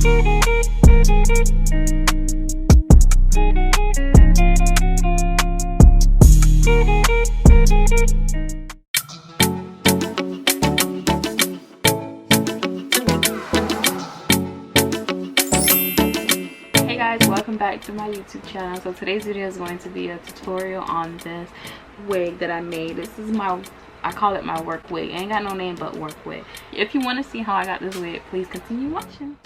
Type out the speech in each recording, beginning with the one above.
Hey guys, welcome back to my YouTube channel. So today's video is going to be a tutorial on this wig that I made. This is I call it my work wig. It ain't got no name but work wig. If you want to see how I got this wig, please continue watching.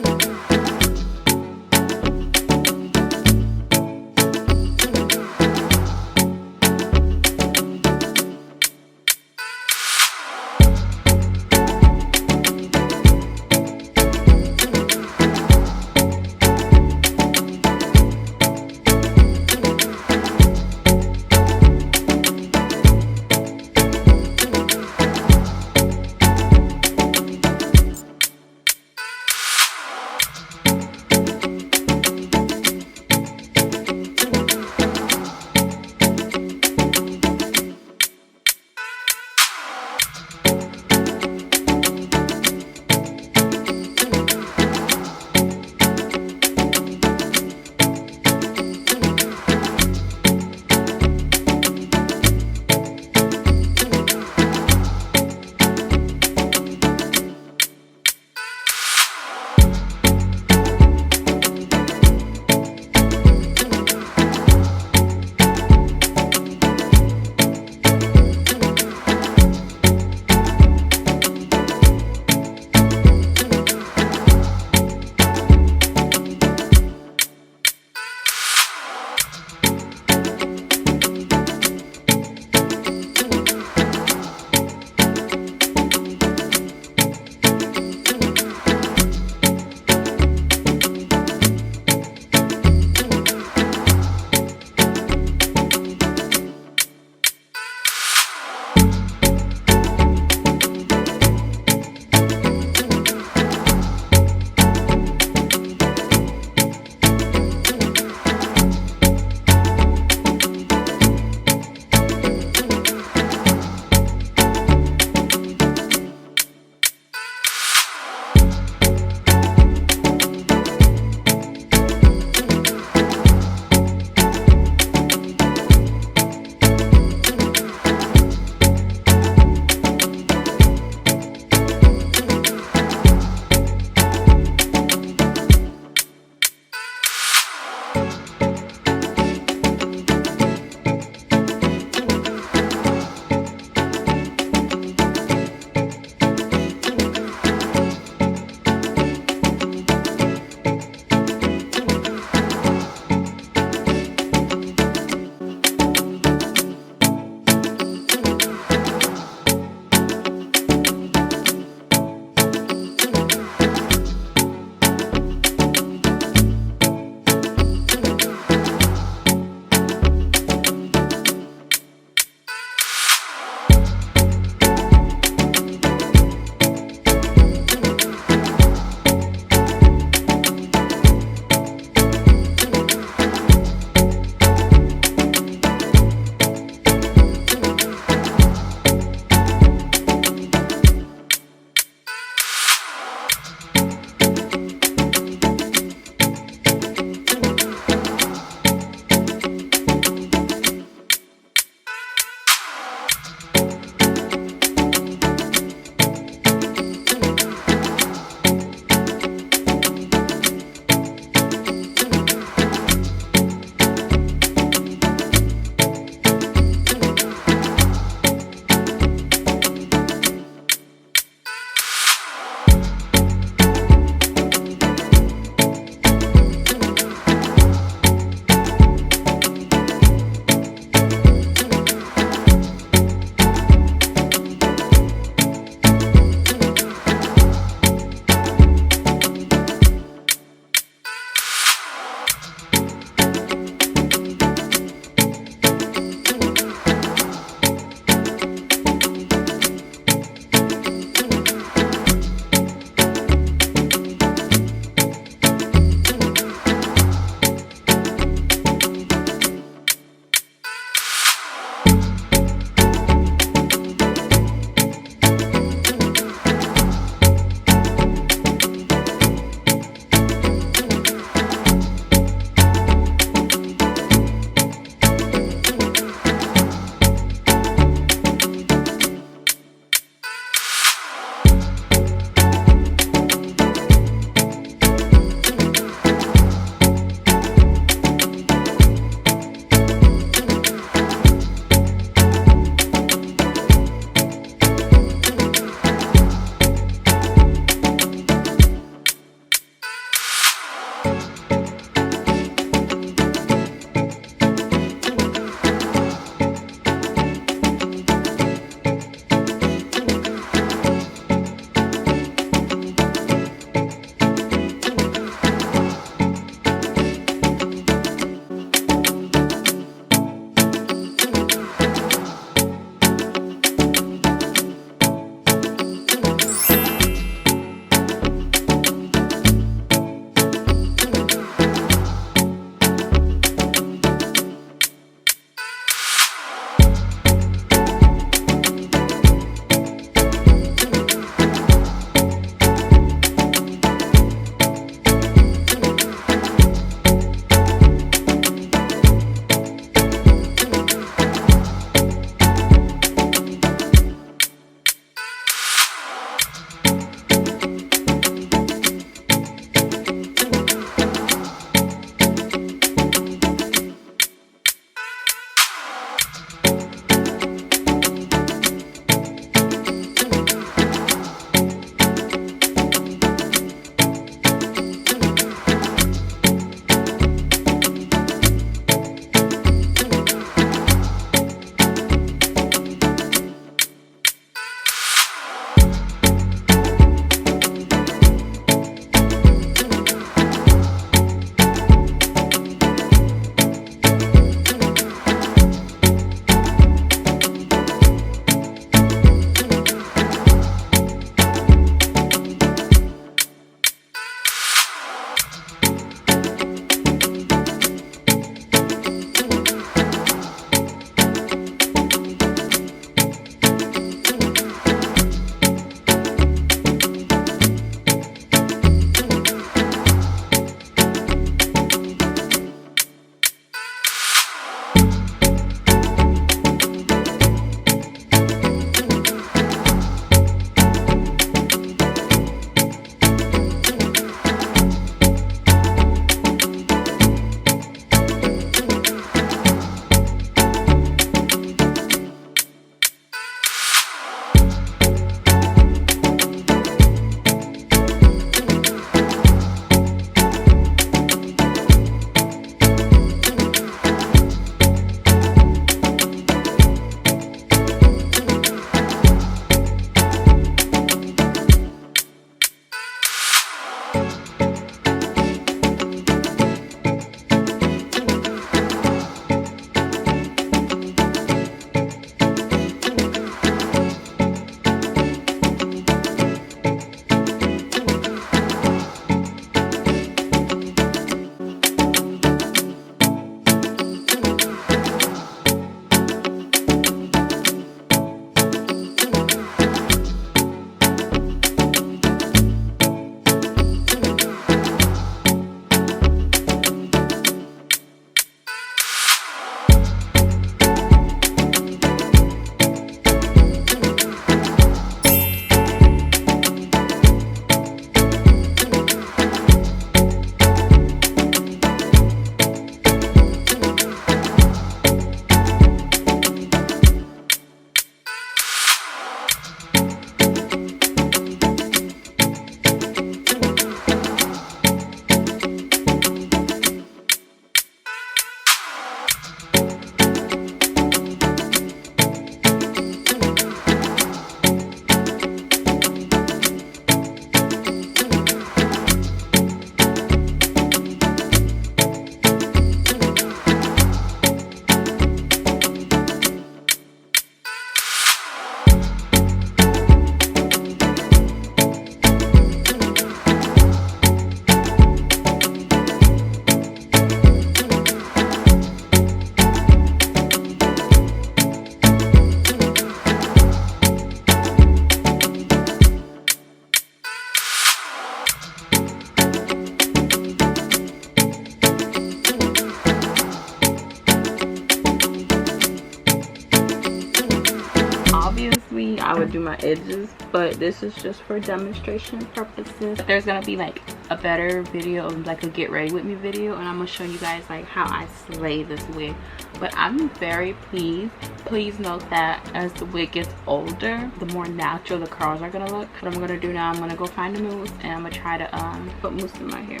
I would do my edges, but this is just for demonstration purposes. There's gonna be like a better video of like a get ready with me video, and I'm gonna show you guys like how I slay this wig. But I'm very pleased. Please note that as the wig gets older, the more natural the curls are gonna look. What I'm gonna do now, I'm gonna go find a mousse and I'm gonna try to put mousse in my hair.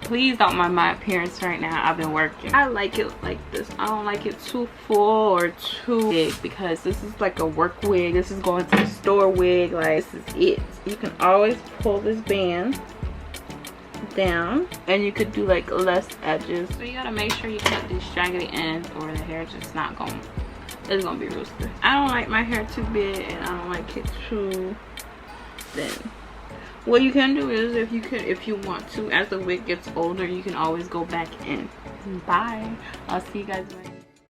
Please don't mind my appearance right now. I've been working. I like it like this. I don't like it too full or too big, because this is like a work wig. This is going to the store wig. Like, this is it. You can always pull this band down and you could do like less edges. So you gotta make sure you cut these straggly ends or the hair just not going. It's gonna be real stiff. I don't like my hair too big and I don't like it too thin. What you can do is, if you want to, as the wig gets older, you can always go back in. Bye. I'll see you guys later.